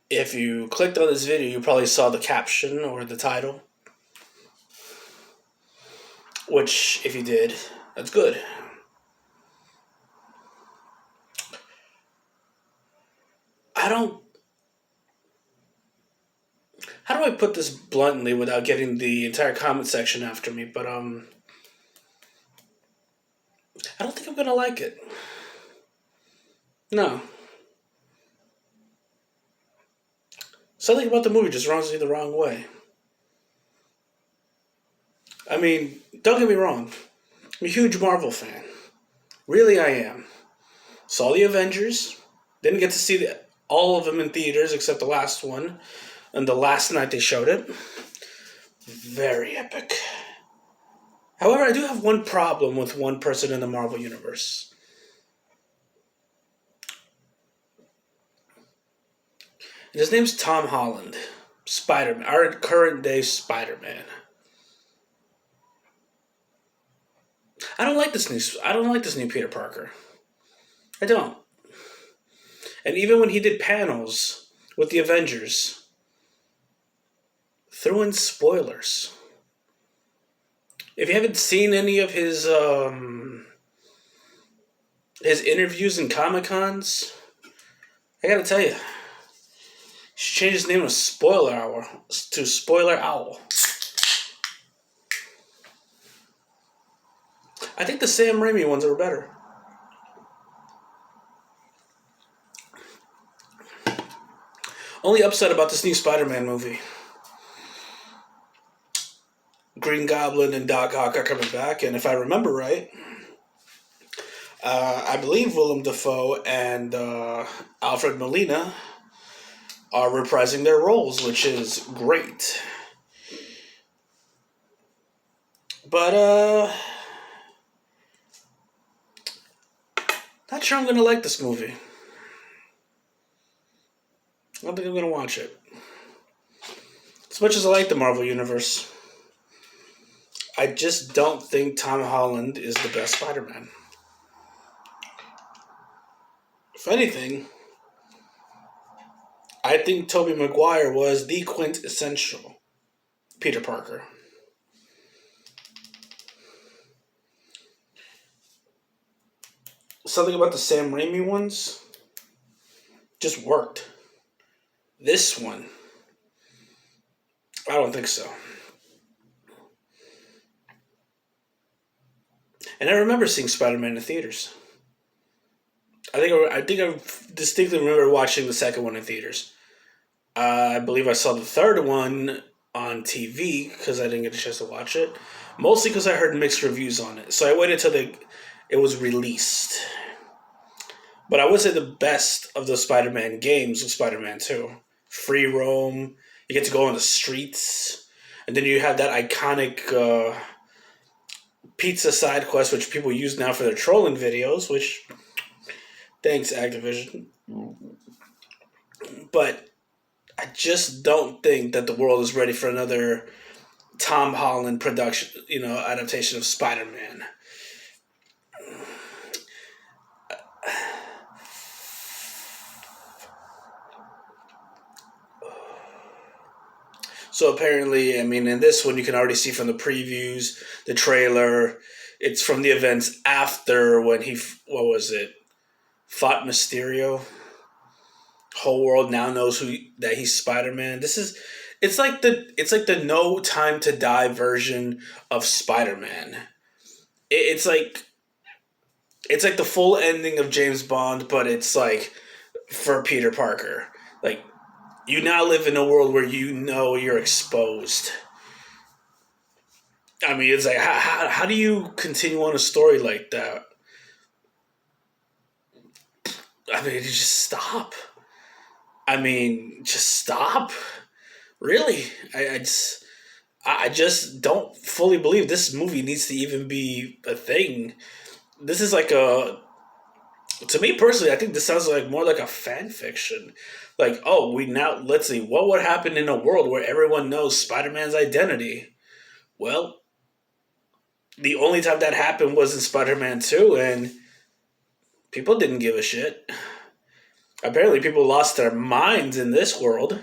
If you clicked on this video, you probably saw the caption or the title, which, if you did, that's good. I don't. How do I put this bluntly without getting the entire comment section after me? But I don't think I'm gonna like it. No, something about the movie just rubs me the wrong way. I mean, don't get me wrong. I'm a huge Marvel fan. Really, I am. Saw the Avengers. Didn't get to see all of them in theaters except the last one. And the last night they showed it. Very epic. However, I do have one problem with one person in the Marvel Universe. And his name's Tom Holland. Spider-Man. Our current day Spider-Man. I don't like this new Peter Parker. I don't. And even when he did panels with the Avengers, threw in spoilers. If you haven't seen any of his interviews and Comic Cons, I gotta tell you, he should change his name to Spoiler Owl. I think the Sam Raimi ones are better. Only upset about this new Spider-Man movie. Green Goblin and Doc Ock are coming back, and if I remember right, I believe Willem Dafoe and Alfred Molina are reprising their roles, which is great. But, not sure I'm going to like this movie. I don't think I'm going to watch it. As much as I like the Marvel Universe, I just don't think Tom Holland is the best Spider-Man. If anything, I think Tobey Maguire was the quintessential Peter Parker. Something about the Sam Raimi ones just worked. This one, I don't think so. And I remember seeing Spider-Man in theaters. I think I distinctly remember watching the second one in theaters. I believe I saw the third one on TV because I didn't get a chance to watch it. Mostly because I heard mixed reviews on it. So I waited till it was released. But I would say the best of the Spider-Man games was Spider-Man 2. Free roam. You get to go on the streets. And then you have that iconic pizza side quest, which people use now for their trolling videos, which, thanks Activision. But I just don't think that the world is ready for another Tom Holland production, adaptation of Spider-Man. So apparently, in this one, you can already see from the previews, the trailer, it's from the events after when he, fought Mysterio. Whole world now knows that he's Spider-Man. It's like the No Time to Die version of Spider-Man. It's like the full ending of James Bond, but it's like for Peter Parker. Like, you now live in a world where you're exposed. It's like, how do you continue on a story like that? Just stop. Just stop. Really? I just don't fully believe this movie needs to even be a thing. This is like to me personally, I think this sounds like more like a fan fiction. Like, let's see, what would happen in a world where everyone knows Spider-Man's identity? Well, the only time that happened was in Spider-Man 2, and people didn't give a shit. Apparently, people lost their minds in this world.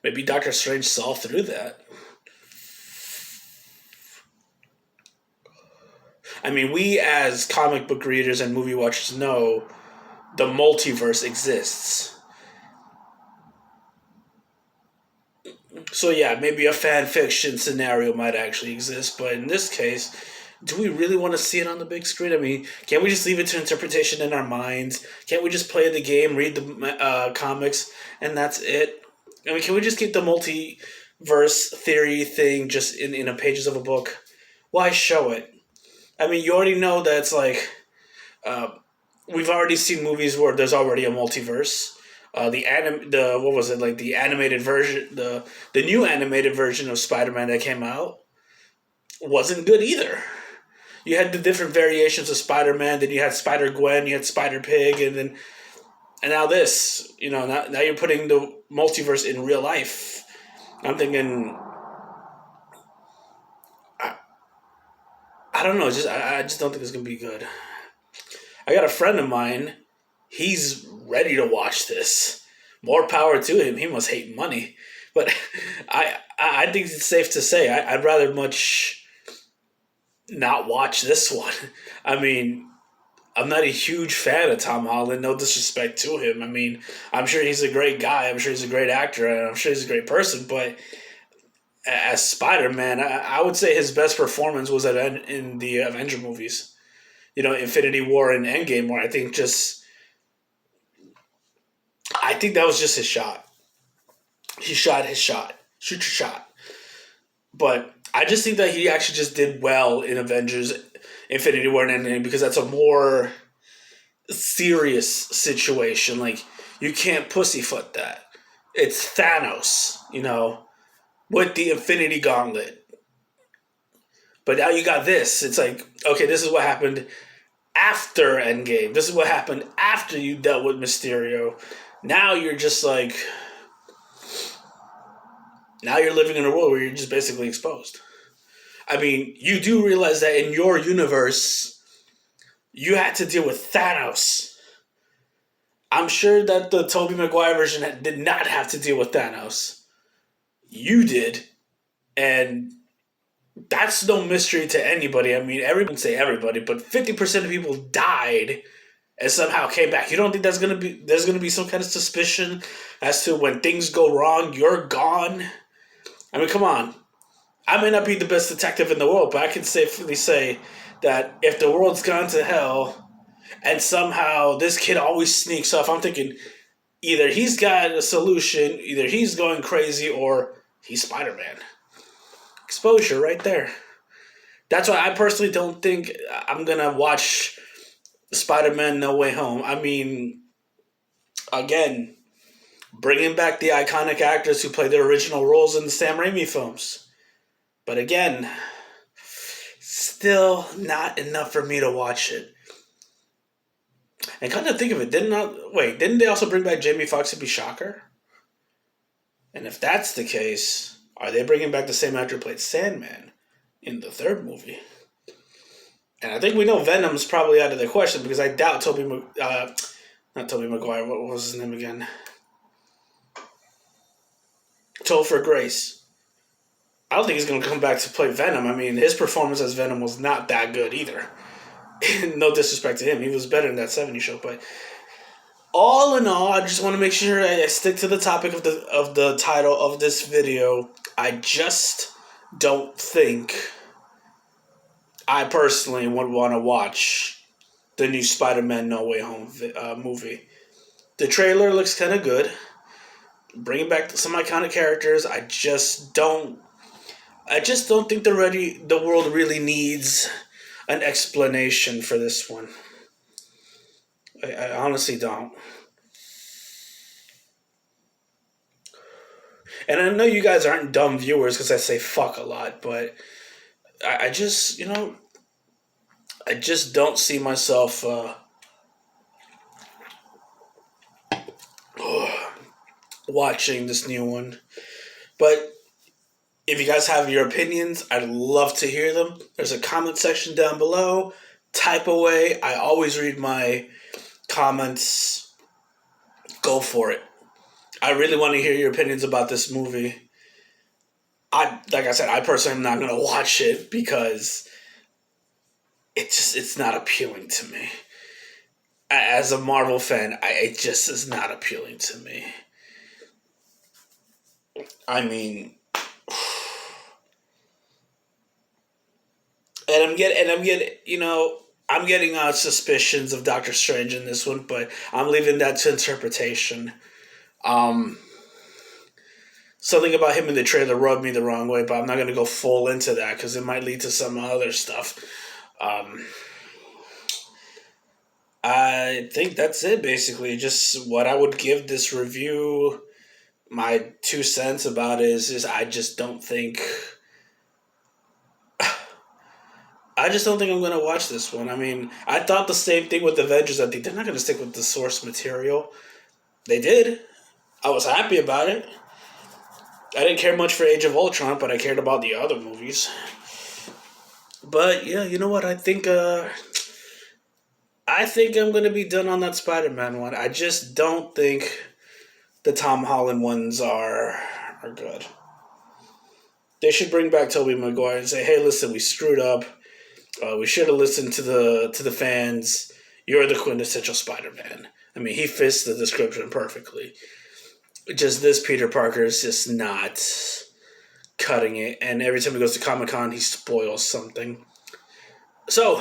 Maybe Doctor Strange saw through that. I mean, we as comic book readers and movie watchers know the multiverse exists. So yeah, maybe a fan fiction scenario might actually exist, but in this case, do we really want to see it on the big screen? I mean, can't we just leave it to interpretation in our minds? Can't we just play the game, read the comics, and that's it? I mean, can we just keep the multiverse theory thing just in a pages of a book? Why show it? I mean, you already know that it's like uh, we've already seen movies where there's already a multiverse. The what was it, like the animated version, the new animated version of Spider-Man that came out wasn't good either. You had the different variations of Spider-Man, then you had Spider-Gwen, you had Spider-Pig, and now this, now you're putting the multiverse in real life. I'm thinking, I don't know, I just don't think it's gonna be good. I got a friend of mine. He's ready to watch this. More power to him. He must hate money, but I think it's safe to say I'd rather much not watch this one. I mean, I'm not a huge fan of Tom Holland. No disrespect to him. I mean, I'm sure he's a great guy. I'm sure he's a great actor, and I'm sure he's a great person. But as Spider-Man, I would say his best performance was in the Avenger movies. Infinity War and Endgame, where I think that was just his shot. He shot his shot. Shoot your shot. But I just think that he actually just did well in Avengers Infinity War and Endgame because that's a more serious situation. Like, you can't pussyfoot that. It's Thanos, with the Infinity Gauntlet. But now you got this. It's like, okay, this is what happened after Endgame. This is what happened after you dealt with Mysterio. Now you're just like... Now you're living in a world where you're just basically exposed. I mean, you do realize that in your universe, you had to deal with Thanos. I'm sure that the Tobey Maguire version did not have to deal with Thanos. You did. And that's no mystery to anybody. I mean, everyone say everybody, but 50% of people died and somehow came back. You don't think there's gonna be some kind of suspicion as to when things go wrong, you're gone? I mean, come on. I may not be the best detective in the world, but I can safely say that if the world's gone to hell and somehow this kid always sneaks off, I'm thinking either he's got a solution, either he's going crazy, or he's Spider-Man. Exposure right there. That's why I personally don't think I'm going to watch Spider-Man No Way Home. I mean, again, bringing back the iconic actors who played the original roles in the Sam Raimi films. But again, still not enough for me to watch it. And kind of think of it, didn't they also bring back Jamie Foxx to be Shocker? And if that's the case, are they bringing back the same actor who played Sandman in the third movie? And I think we know Venom's probably out of the question because I doubt not Tobey Maguire, what was his name again? Topher Grace. I don't think he's going to come back to play Venom. I mean, his performance as Venom was not that good either. No disrespect to him. He was better in that 70s show. But all in all, I just want to make sure I stick to the topic of the title of this video. I just don't think I personally would want to watch the new Spider-Man No Way Home movie. The trailer looks kind of good. Bringing back some iconic characters. I just don't think the world really needs an explanation for this one. I honestly don't. And I know you guys aren't dumb viewers because I say fuck a lot, but I just, I just don't see myself watching this new one. But if you guys have your opinions, I'd love to hear them. There's a comment section down below. Type away. I always read my comments, go for it. I really want to hear your opinions about this movie. Like I said, I personally am not going to watch it because it's not appealing to me. As a Marvel fan, it just is not appealing to me. I mean, I'm getting, I'm getting suspicions of Doctor Strange in this one, but I'm leaving that to interpretation. Um, Something about him in the trailer rubbed me the wrong way, but I'm not gonna go full into that because it might lead to some other stuff. Um, I think that's it, basically. Just what I would give this review. My 2 cents about it is I just don't think. I just don't think I'm gonna watch this one. I mean, I thought the same thing with Avengers. I think they're not gonna stick with the source material. They did. I was happy about it. I didn't care much for Age of Ultron, but I cared about the other movies. But yeah, you know what? I think I'm gonna be done on that Spider-Man one. I just don't think the Tom Holland ones are good. They should bring back Tobey Maguire and say, "Hey, listen, we screwed up. We should have listened to the fans. You're the quintessential Spider-Man." I mean, he fits the description perfectly. Just this Peter Parker is just not cutting it, and every time he goes to Comic-Con, he spoils something. So,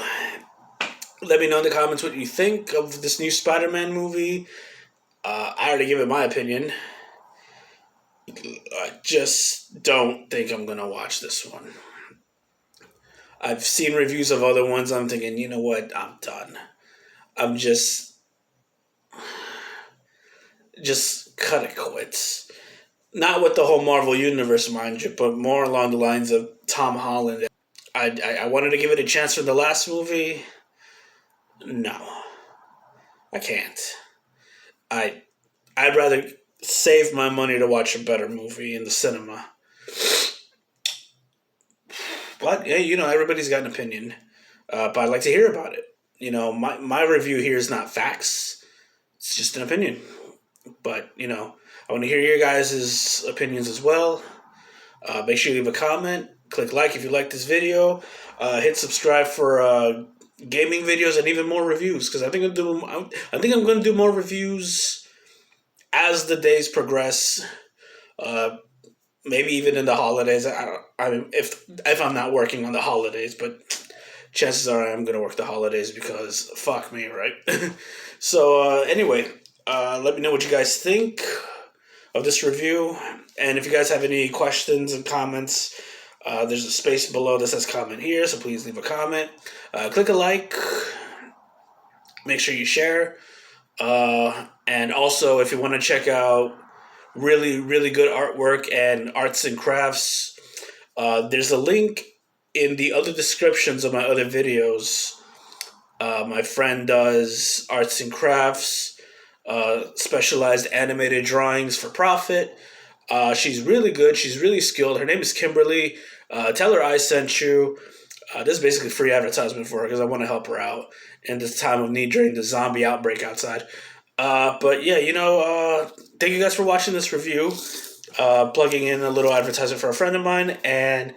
let me know in the comments what you think of this new Spider-Man movie. I already gave it my opinion. I just don't think I'm going to watch this one. I've seen reviews of other ones. I'm thinking, you know what? I'm done. I'm just cut it quits. Not with the whole Marvel universe, mind you, but more along the lines of Tom Holland. I wanted to give it a chance for the last movie. No, I can't. I I'd rather save my money to watch a better movie in the cinema. But yeah, everybody's got an opinion. But I'd like to hear about it. My review here is not facts. It's just an opinion. But I want to hear your guys' opinions as well. Make sure you leave a comment. Click like if you like this video. Hit subscribe for gaming videos and even more reviews, because I think I'm going to do more reviews as the days progress. Maybe even in the holidays. I mean, if I'm not working on the holidays, but chances are I'm going to work the holidays because fuck me, right? So anyway, let me know what you guys think of this review, and if you guys have any questions and comments, there's a space below that says comment here, so please leave a comment. Click a like. Make sure you share. And also, if you want to check out really, really good artwork and arts and crafts, there's a link in the other descriptions of my other videos. My friend does arts and crafts, specialized animated drawings for profit. She's really good. She's really skilled. Her name is Kimberly. Tell her I sent you. This is basically free advertisement for her because I want to help her out in this time of need during the zombie outbreak outside. But yeah, thank you guys for watching this review. Plugging in a little advertisement for a friend of mine, and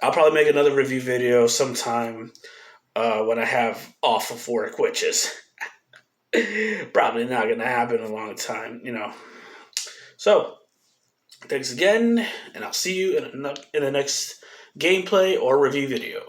I'll probably make another review video sometime when I have off of work, which is probably not going to happen in a long time, So, thanks again, and I'll see you in the next gameplay or review video.